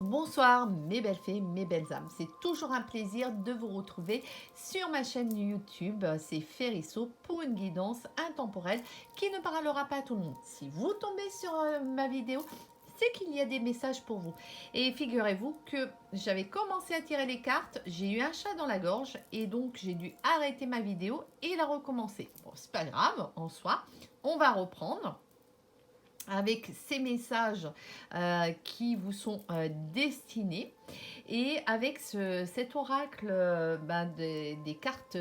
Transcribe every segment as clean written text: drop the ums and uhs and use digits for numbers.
Bonsoir mes belles fées, mes belles âmes. C'est toujours un plaisir de vous retrouver sur ma chaîne YouTube. C'est Ferisso pour une guidance intemporelle qui ne parlera pas à tout le monde. Si vous tombez sur ma vidéo, c'est qu'il y a des messages pour vous. Et figurez-vous que j'avais commencé à tirer les cartes, j'ai eu un chat dans la gorge et donc j'ai dû arrêter ma vidéo et la recommencer. Bon, c'est pas grave en soi, on va reprendre avec ces messages qui vous sont destinés et avec cet oracle des cartes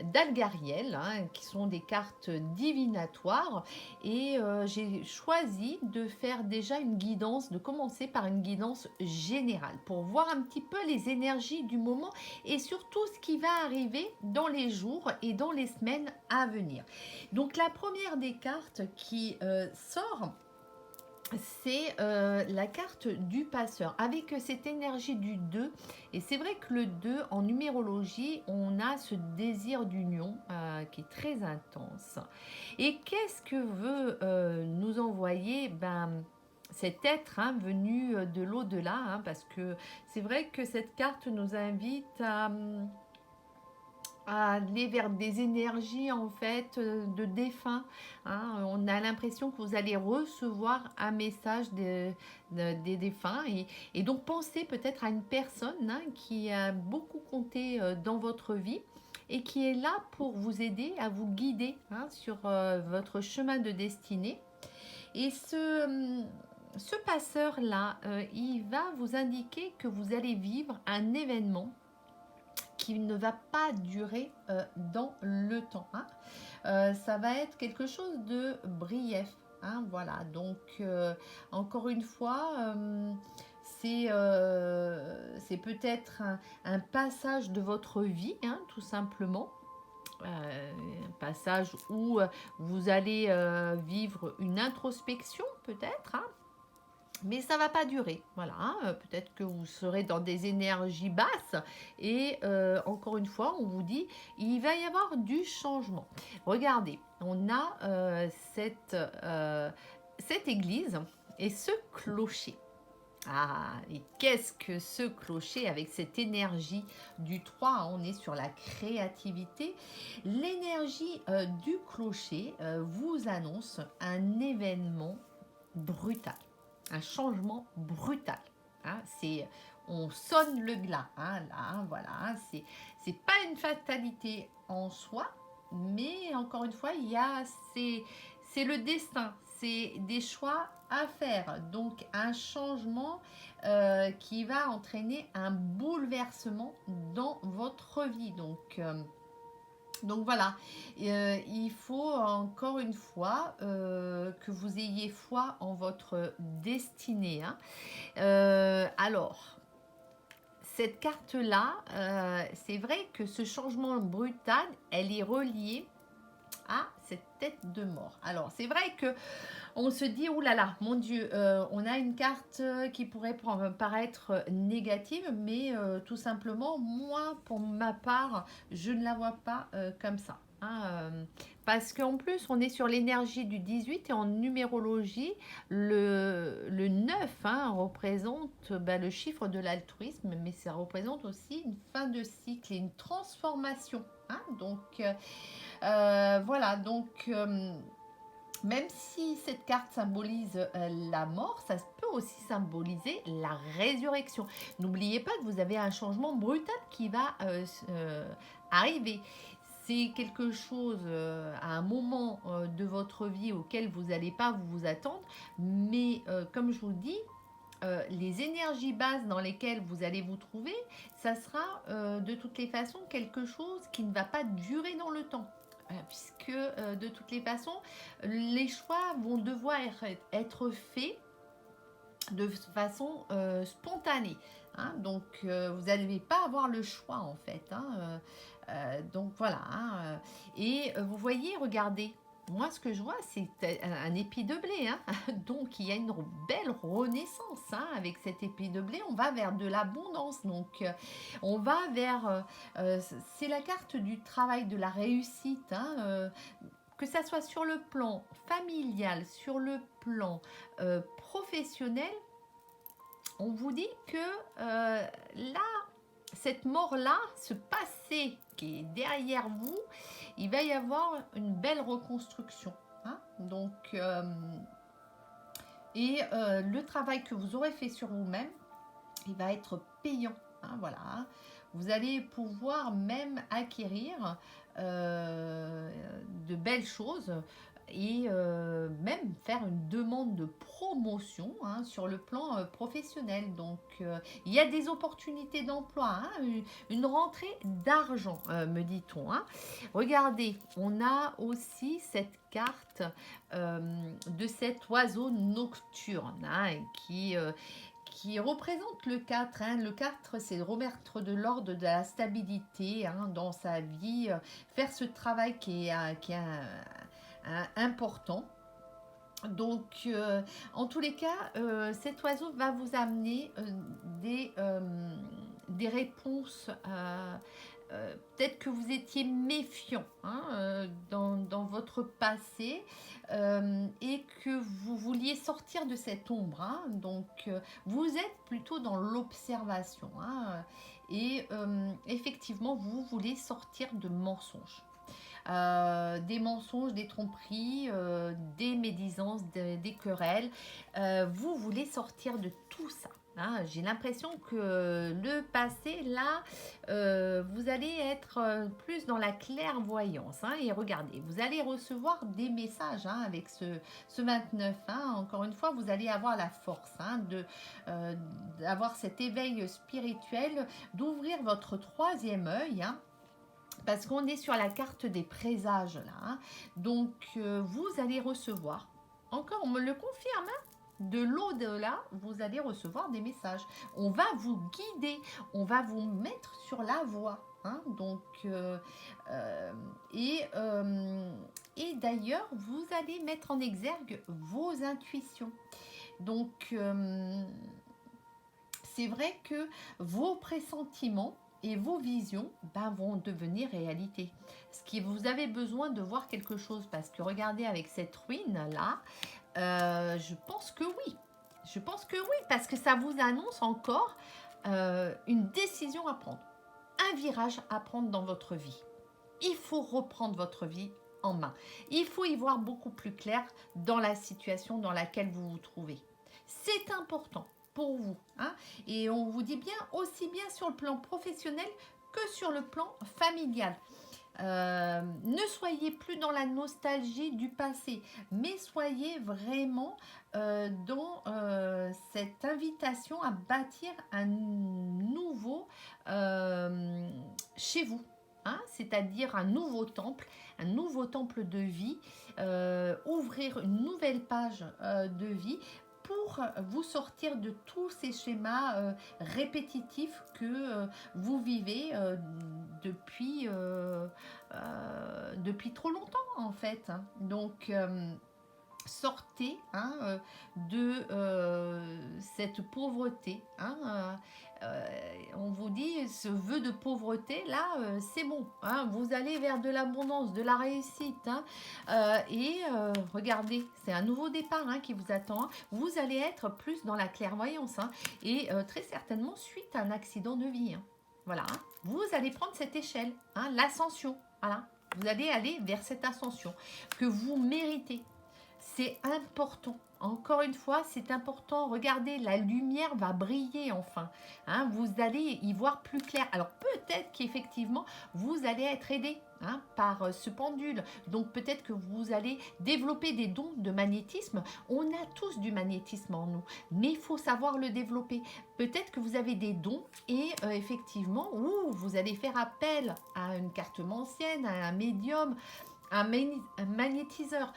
d'Algariel, hein, qui sont des cartes divinatoires. Et j'ai choisi de faire déjà une guidance, de commencer par une guidance générale pour voir un petit peu les énergies du moment et surtout ce qui va arriver dans les jours et dans les semaines à venir. Donc la première des cartes qui sort, c'est la carte du passeur avec cette énergie du 2. Et c'est vrai que le 2 en numérologie, on a ce désir d'union qui est très intense. Et qu'est-ce que veut nous envoyer cet être, hein, venu de l'au-delà, hein, parce que c'est vrai que cette carte nous invite à aller vers des énergies en fait de défunts, hein. On a l'impression que vous allez recevoir un message des défunts et donc pensez peut-être à une personne, hein, qui a beaucoup compté dans votre vie et qui est là pour vous aider, à vous guider, hein, sur votre chemin de destinée. Et ce passeur-là, il va vous indiquer que vous allez vivre un événement qui ne va pas durer dans le temps, hein. Ça va être quelque chose de brief, hein, voilà. Donc, encore une fois, c'est peut-être un passage de votre vie, hein, tout simplement. Un passage où vous allez vivre une introspection, peut-être, hein, mais ça va pas durer, voilà, hein. Peut-être que vous serez dans des énergies basses et encore une fois, on vous dit, il va y avoir du changement. Regardez, on a cette église et ce clocher. Ah, et qu'est-ce que ce clocher avec cette énergie du 3, hein, on est sur la créativité. L'énergie du clocher vous annonce un événement brutal, un changement brutal, hein. On sonne le glas, hein, là, hein, voilà, hein. C'est pas une fatalité en soi, mais encore une fois, c'est le destin, c'est des choix à faire, donc un changement qui va entraîner un bouleversement dans votre vie. Donc voilà, il faut encore une fois que vous ayez foi en votre destinée, hein. Alors, cette carte-là, c'est vrai que ce changement brutal, elle est reliée à cette tête de mort. Alors, c'est vrai que on se dit, oulala, là là, mon Dieu, on a une carte qui pourrait paraître négative, mais tout simplement, moi, pour ma part, je ne la vois pas comme ça, hein, parce qu'en plus, on est sur l'énergie du 18 et en numérologie, le 9, hein, représente le chiffre de l'altruisme, mais ça représente aussi une fin de cycle et une transformation, hein. Donc, voilà, donc même si cette carte symbolise la mort, ça peut aussi symboliser la résurrection. N'oubliez pas que vous avez un changement brutal qui va arriver. C'est quelque chose à un moment de votre vie auquel vous n'allez pas vous attendre, mais comme je vous dis, les énergies basses dans lesquelles vous allez vous trouver, ça sera de toutes les façons quelque chose qui ne va pas durer dans le temps. Puisque de toutes les façons, les choix vont devoir être faits de façon spontanée, hein. Donc vous n'allez pas avoir le choix en fait, hein. Donc voilà, hein. Et vous voyez, regardez, moi ce que je vois c'est un épi de blé, hein. Donc il y a une belle renaissance, hein, avec cet épi de blé. On va vers de l'abondance, donc on va vers c'est la carte du travail, de la réussite, hein, que ça soit sur le plan familial, sur le plan professionnel. on vous dit que là, cette mort-là, ce passé qui est derrière vous, il va y avoir une belle reconstruction. Hein. Donc, le travail que vous aurez fait sur vous-même, il va être payant. Hein, voilà. Vous allez pouvoir même acquérir de belles choses et même faire une demande de promotion sur le plan professionnel. Donc, il y a des opportunités d'emploi, une rentrée d'argent, me dit-on. Hein. Regardez, on a aussi cette carte de cet oiseau nocturne qui représente le 4. Hein. Le 4, c'est remettre de l'ordre, de la stabilité dans sa vie, faire ce travail qui est important. Donc, en tous les cas, cet oiseau va vous amener des réponses. Peut-être que vous étiez méfiant dans votre passé et que vous vouliez sortir de cette ombre. Hein. Donc, vous êtes plutôt dans l'observation. Hein. Et effectivement, vous voulez sortir de mensonges. Des mensonges, des tromperies, des médisances, des querelles. Vous voulez sortir de tout ça. Hein. J'ai l'impression que le passé, là, vous allez être plus dans la clairvoyance. Hein. Et regardez, vous allez recevoir des messages avec ce 29. Hein. Encore une fois, vous allez avoir la force d'avoir cet éveil spirituel, d'ouvrir votre troisième œil. Hein. Parce qu'on est sur la carte des présages là. Hein. Donc, vous allez recevoir, encore on me le confirme, de l'au-delà, vous allez recevoir des messages. On va vous guider, on va vous mettre sur la voie. Hein. Donc, et d'ailleurs, vous allez mettre en exergue vos intuitions. Donc, c'est vrai que vos pressentiments et vos visions vont devenir réalité. Ce qui vous avez besoin de voir quelque chose, parce que regardez avec cette ruine là, je pense que oui. Je pense que oui, parce que ça vous annonce encore une décision à prendre, un virage à prendre dans votre vie. Il faut reprendre votre vie en main. Il faut y voir beaucoup plus clair dans la situation dans laquelle vous vous trouvez. C'est important pour vous. Hein. Et on vous dit bien, aussi bien sur le plan professionnel que sur le plan familial. Ne soyez plus dans la nostalgie du passé, mais soyez vraiment dans cette invitation à bâtir un nouveau chez vous. Hein, c'est-à-dire un nouveau temple de vie, ouvrir une nouvelle page de vie pour vous sortir de tous ces schémas répétitifs que vous vivez depuis trop longtemps en fait. Donc, sortez de cette pauvreté. On vous dit, ce vœu de pauvreté, là, c'est bon. Hein, vous allez vers de l'abondance, de la réussite. Regardez, c'est un nouveau départ qui vous attend. Hein. Vous allez être plus dans la clairvoyance. Et très certainement suite à un accident de vie. Voilà. Vous allez prendre cette échelle, l'ascension. Voilà. Vous allez aller vers cette ascension que vous méritez. C'est important. Encore une fois, c'est important. Regardez, la lumière va briller enfin. Vous allez y voir plus clair. Alors peut-être qu'effectivement, vous allez être aidé par ce pendule. Donc peut-être que vous allez développer des dons de magnétisme. On a tous du magnétisme en nous, mais il faut savoir le développer. Peut-être que vous avez des dons et effectivement, vous allez faire appel à une cartomancienne, à un médium, un magnétiseur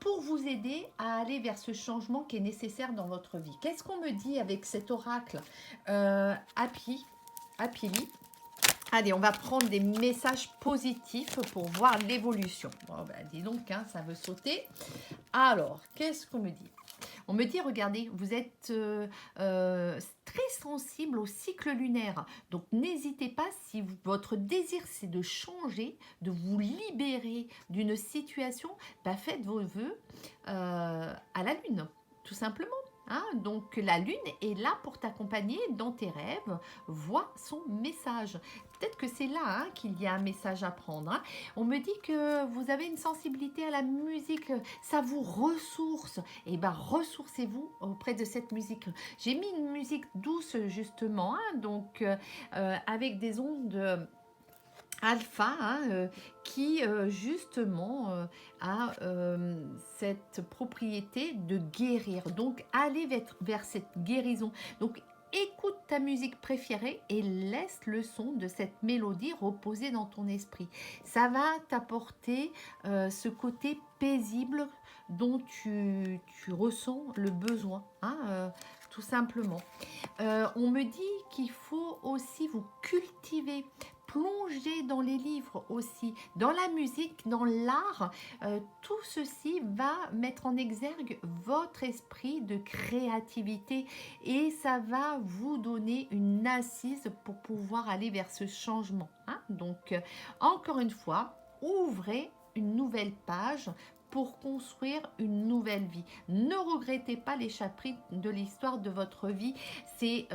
pour vous aider à aller vers ce changement qui est nécessaire dans votre vie. Qu'est-ce qu'on me dit avec cet oracle Happy Lee. Allez, on va prendre des messages positifs pour voir l'évolution. Bon, dis donc, ça veut sauter. Alors, qu'est-ce qu'on me dit ? On me dit, regardez, vous êtes très sensible au cycle lunaire. Donc, n'hésitez pas, si votre désir, c'est de changer, de vous libérer d'une situation, faites vos vœux à la lune, tout simplement. hein. Donc la lune est là pour t'accompagner dans tes rêves. Vois son message. Peut-être que c'est là, hein, qu'il y a un message à prendre, hein. On me dit que vous avez une sensibilité à la musique, ça vous ressource. Et bien, ressourcez-vous auprès de cette musique. J'ai mis une musique douce, justement, hein, donc avec des ondes alpha, hein, qui justement a cette propriété de guérir. Donc, allez vers cette guérison. Donc, écoute ta musique préférée et laisse le son de cette mélodie reposer dans ton esprit. Ça va t'apporter ce côté paisible dont tu ressens le besoin, hein, tout simplement. On me dit qu'il faut aussi vous cultiver, plonger dans les livres aussi, dans la musique, dans l'art. Tout ceci va mettre en exergue votre esprit de créativité et ça va vous donner une assise pour pouvoir aller vers ce changement, hein. Donc, encore une fois, ouvrez une nouvelle page pour construire une nouvelle vie. Ne regrettez pas les chapitres de l'histoire de votre vie. C'est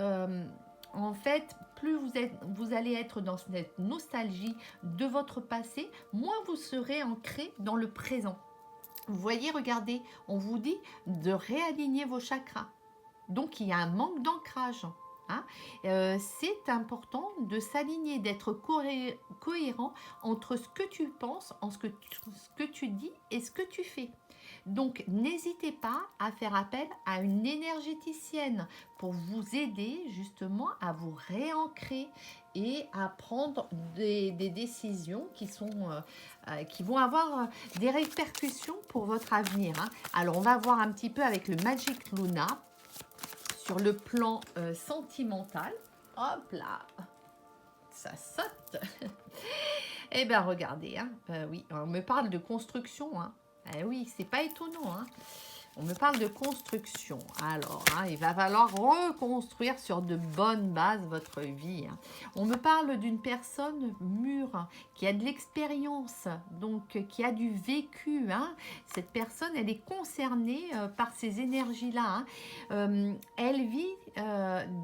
en fait, plus vous allez être dans cette nostalgie de votre passé, moins vous serez ancré dans le présent. Vous voyez, regardez, on vous dit de réaligner vos chakras. Donc, il y a un manque d'ancrage, hein. C'est important de s'aligner, d'être cohérent entre ce que tu penses, ce que tu dis et ce que tu fais. Donc, n'hésitez pas à faire appel à une énergéticienne pour vous aider justement à vous réancrer et à prendre des décisions qui vont avoir des répercussions pour votre avenir, hein. Alors, on va voir un petit peu avec le Magic Luna sur le plan sentimental. Hop là, ça saute. Eh bien, regardez, hein, oui, on me parle de construction, hein. Eh oui, c'est pas étonnant, hein. On me parle de construction. Alors, hein, il va falloir reconstruire sur de bonnes bases votre vie, hein. On me parle d'une personne mûre, hein, qui a de l'expérience, donc qui a du vécu, hein. Cette personne, elle est concernée par ces énergies-là, hein. Elle vit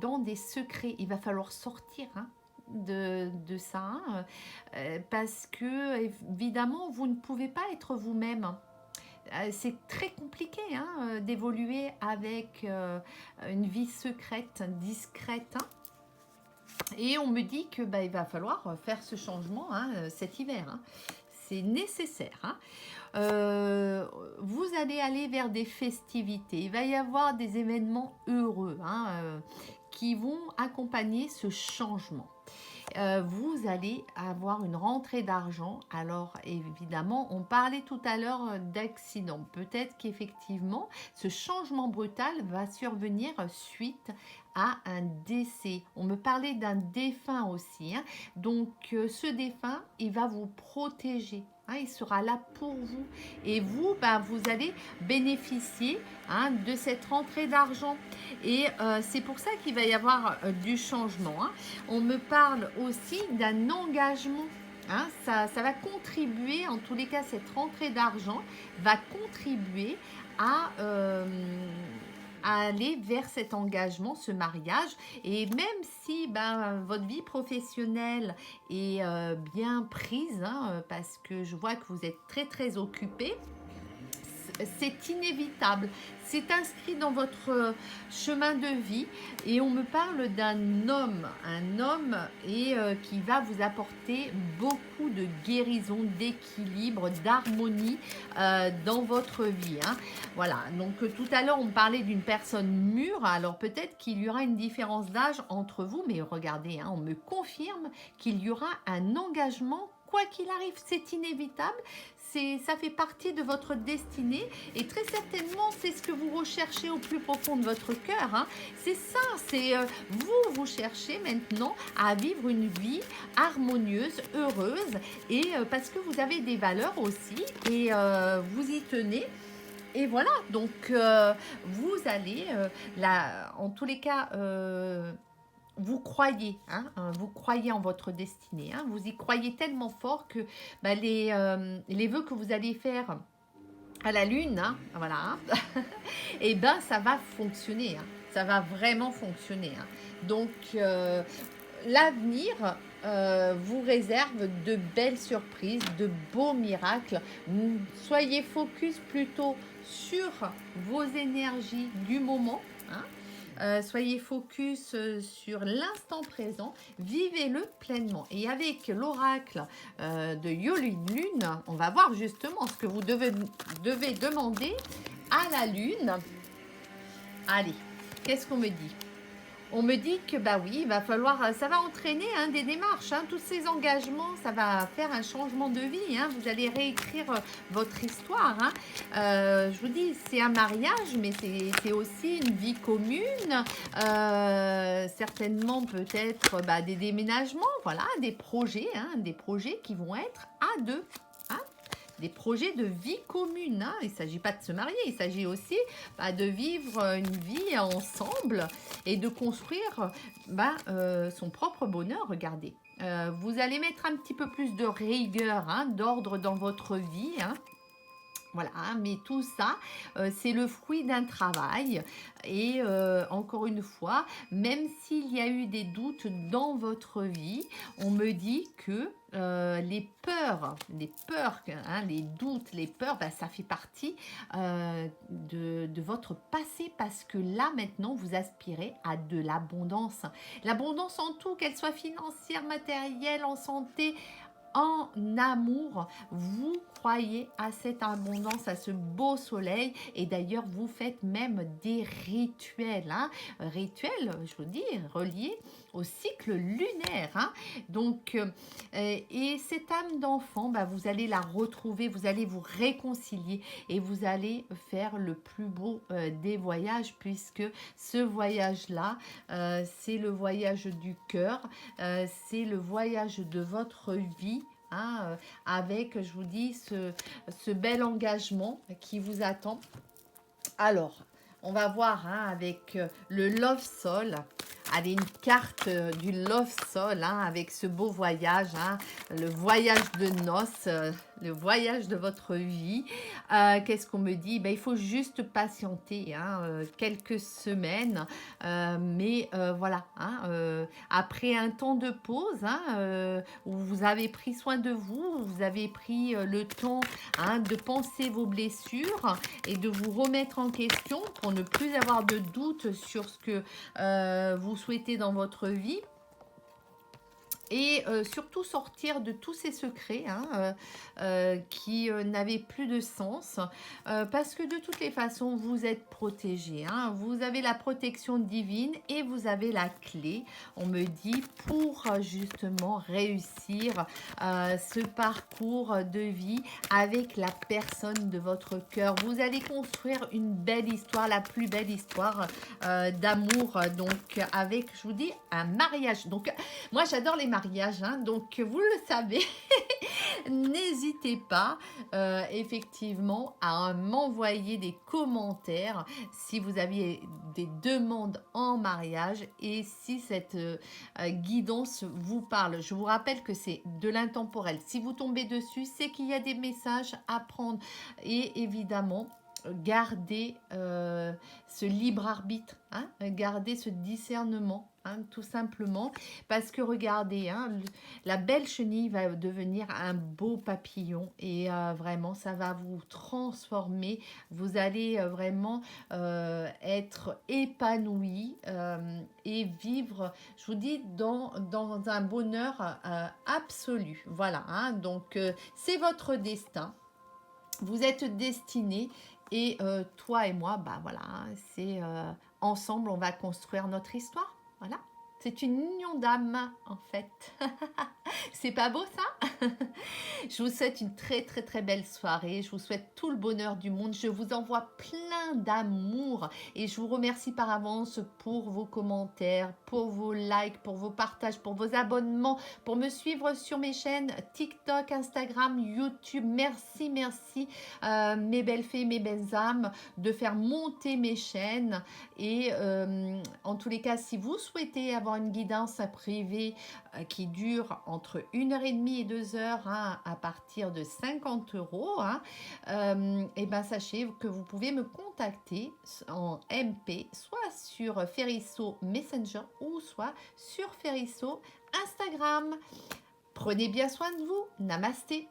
dans des secrets. Il va falloir sortir, hein, de ça, hein, parce que évidemment vous ne pouvez pas être vous-même. C'est très compliqué, hein, d'évoluer avec une vie secrète, discrète, hein. Et on me dit que il va falloir faire ce changement, hein, cet hiver, hein. C'est nécessaire, hein. Vous allez aller vers des festivités. Il va y avoir des événements heureux, hein, qui vont accompagner ce changement. Vous allez avoir une rentrée d'argent. Alors évidemment, on parlait tout à l'heure d'accident. Peut-être qu'effectivement, ce changement brutal va survenir suite à un décès. On me parlait d'un défunt aussi, hein. Donc ce défunt, il va vous protéger, hein, il sera là pour vous. Et vous, vous allez bénéficier, hein, de cette rentrée d'argent. Et c'est pour ça qu'il va y avoir du changement, hein. On me parle aussi d'un engagement, hein. Ça va contribuer, en tous les cas, cette rentrée d'argent va contribuer à aller vers cet engagement, ce mariage. Et même si votre vie professionnelle est bien prise, hein, parce que je vois que vous êtes très très occupé, c'est inévitable, c'est inscrit dans votre chemin de vie. Et on me parle d'un homme, et qui va vous apporter beaucoup de guérison, d'équilibre, d'harmonie dans votre vie, hein. Voilà, donc tout à l'heure on me parlait d'une personne mûre. Alors peut-être qu'il y aura une différence d'âge entre vous, mais regardez, hein, on me confirme qu'il y aura un engagement. Quoi qu'il arrive, c'est inévitable, ça fait partie de votre destinée et très certainement c'est ce que vous recherchez au plus profond de votre cœur, hein. C'est ça, c'est vous cherchez maintenant à vivre une vie harmonieuse, heureuse, et parce que vous avez des valeurs aussi et vous y tenez. Et voilà, donc vous allez, en tous les cas, vous croyez, hein, vous croyez en votre destinée, hein, vous y croyez tellement fort que les vœux que vous allez faire à la lune, hein, voilà, hein, et ben ça va fonctionner, hein, ça va vraiment fonctionner, hein. Donc l'avenir vous réserve de belles surprises, de beaux miracles. Soyez focus plutôt sur vos énergies du moment, hein. Soyez focus sur l'instant présent, vivez-le pleinement. Et avec l'oracle de Yolune Lune, on va voir justement ce que vous devez demander à la Lune. Allez, qu'est-ce qu'on me dit? On me dit que bah oui, il va falloir, ça va entraîner hein, des démarches, hein, tous ces engagements, ça va faire un changement de vie. Hein, vous allez réécrire votre histoire. Hein. Je vous dis, c'est un mariage, mais c'est aussi une vie commune. Certainement peut-être bah, des déménagements, voilà, des projets qui vont être à deux. Hein, des projets de vie commune. Hein. Il ne s'agit pas de se marier, il s'agit aussi bah, de vivre une vie ensemble et de construire bah, son propre bonheur. Regardez, vous allez mettre un petit peu plus de rigueur, hein, d'ordre dans votre vie. Hein. Voilà, hein, mais tout ça, c'est le fruit d'un travail. Et encore une fois, même s'il y a eu des doutes dans votre vie, on me dit que les peurs, hein, les doutes, les peurs, ben, ça fait partie de votre passé parce que là, maintenant, vous aspirez à de l'abondance. L'abondance en tout, qu'elle soit financière, matérielle, en santé, en amour, vous croyez à cette abondance, à ce beau soleil et d'ailleurs vous faites même des rituels, hein, rituels, je vous dis, reliés au cycle lunaire. Hein. Donc, et cette âme d'enfant, bah, vous allez la retrouver, vous allez vous réconcilier et vous allez faire le plus beau des voyages puisque ce voyage-là, c'est le voyage du cœur, c'est le voyage de votre vie. Hein, avec, je vous dis, ce bel engagement qui vous attend. Alors, on va voir hein, avec le Love Soul. Allez, une carte du Love Soul hein, avec ce beau voyage, hein, le voyage de noces, le voyage de votre vie. Qu'est-ce qu'on me dit? Ben, il faut juste patienter hein, quelques semaines, mais voilà, hein, après un temps de pause, hein, où vous avez pris soin de vous, vous avez pris le temps hein, de penser vos blessures et de vous remettre en question pour ne plus avoir de doute sur ce que vous souhaitez dans votre vie. Et surtout sortir de tous ces secrets hein, qui n'avaient plus de sens parce que de toutes les façons vous êtes protégé hein. Vous avez la protection divine et vous avez la clé, on me dit, pour justement réussir ce parcours de vie avec la personne de votre cœur. Vous allez construire une belle histoire, la plus belle histoire d'amour donc avec, je vous dis, un mariage. Donc moi j'adore les mariages. Hein, donc vous le savez, n'hésitez pas effectivement à m'envoyer des commentaires si vous aviez des demandes en mariage et si cette guidance vous parle. Je vous rappelle que c'est de l'intemporel. Si vous tombez dessus, c'est qu'il y a des messages à prendre et évidemment garder ce libre arbitre, hein, garder ce discernement, hein, tout simplement, parce que regardez, hein, la belle chenille va devenir un beau papillon et vraiment ça va vous transformer, vous allez vraiment être épanoui et vivre, je vous dis, dans un bonheur absolu. Voilà, hein, donc c'est votre destin, vous êtes destiné. Et toi et moi, bah voilà, c'est ensemble, on va construire notre histoire. Voilà, c'est une union d'âme en fait. C'est pas beau ça? Je vous souhaite une très très très belle soirée. Je vous souhaite tout le bonheur du monde. Je vous envoie plein d'amour et je vous remercie par avance pour vos commentaires, pour vos likes, pour vos partages, pour vos abonnements, pour me suivre sur mes chaînes TikTok, Instagram, YouTube. Merci, merci mes belles fées, mes belles âmes de faire monter mes chaînes et en tous les cas, si vous souhaitez avoir avoir une guidance privée qui dure entre 1h30 et 2 heures, hein, à partir de 50 euros, hein, et ben sachez que vous pouvez me contacter en MP, soit sur Ferisso Messenger ou soit sur Ferisso Instagram. Prenez bien soin de vous. Namasté.